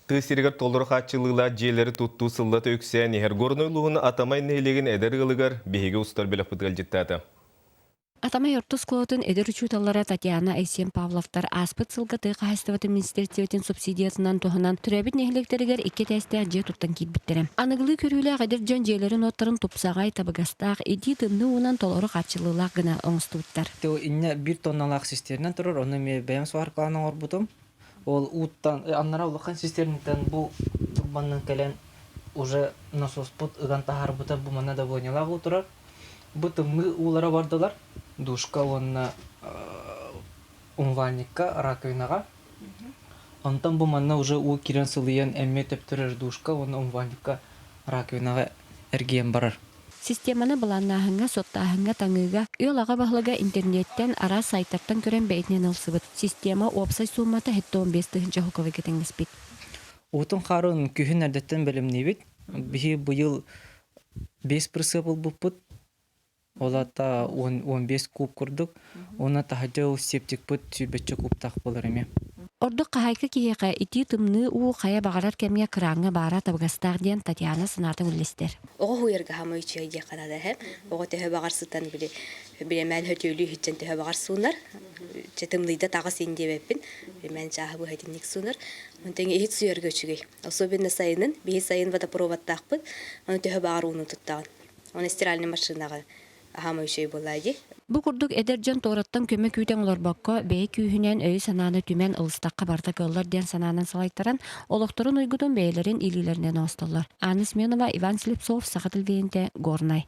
Тысырыгар толыры қатчылыла желері тұтту сыллаты өксе нехер горнойлуғын атамай нейлеген әдір ғылығар бейге ұстар біліп бұдғал жеттаты. Атамай ортус клотын эдер учуталлара Татьяна Айсен Павловтар аспыт сылгаты қайыстываты министерстиветін субсидиясынан тоғынан түрәбіт нехлектерігер икке тәсті әже тұттан кейтбіттерім. Анығылы көрілі ғадыр жон желерін оттарын тұпсағай табығастақ, еди тымны уынан толоры қатчылылақ гына оңыстуыттар. Инне 1 тонналақ систерінен тұрыр, оны ме бәйім суарқаланы орбутым. Ол уыттан, аннара улақан систерінен бұл банның кәлен уже насос бұт ұған тағар бұта бұл мана да бойнялағы отырар. Бұтымны улара бардылар. Душка онна умвальникка раковинаға. Онтан бұл манна уже у кирен сылыян әмме төптірер душка, онна умвальникка раковинаға әргейен барар. Системаны баланнахынга, соттахынга таңыга, ұялаға бағылыга интернеттен ара сайттардан көрен бәйтінен алсыбыт. Система опсай суммата хетті 15-тігінші хуковы кетеңіз бит. Утын қарын күйін әрдеттен бәлімне бит. Бихи бұйыл 5 прысыбыл бұппыт. Олата 15 куб күрдік. Оны тахаджау септик бұт сүйбетчі кубтақ болыр еме. Ордық қағайқы кейеқі ити тымны уу қая бағарар кәмия қыраңы бара табығастар ден Татьяна сынатын үлістер. Оғы хуерға хамы үчі өйде қадады әп. Оғы төхі бағарсыттан мән хөтеулі хүтчен төхі бағарсуынар. Тымлыйда тағы сен деп әппін. Мән жағы бұл хөтіннік суынар. Онтен ехет суерге өчігей. Особенно сайынын, бейі сайын водопроводтақпын. Оны төхі бағар уыны тұттаған. Оны стиральный машинаға хамы үчі болады. Бу курдук эдерджен тораттан көмө күйтен олорбакка бей күйүнен өй сананы түмен ылыстакка барда кыллар ден сананын салайттаран олокторун уйгудун бейлерин илилеринен остоллар. Анна Сменова, Иван Слепцов, Сахатылвейнте, Горнай.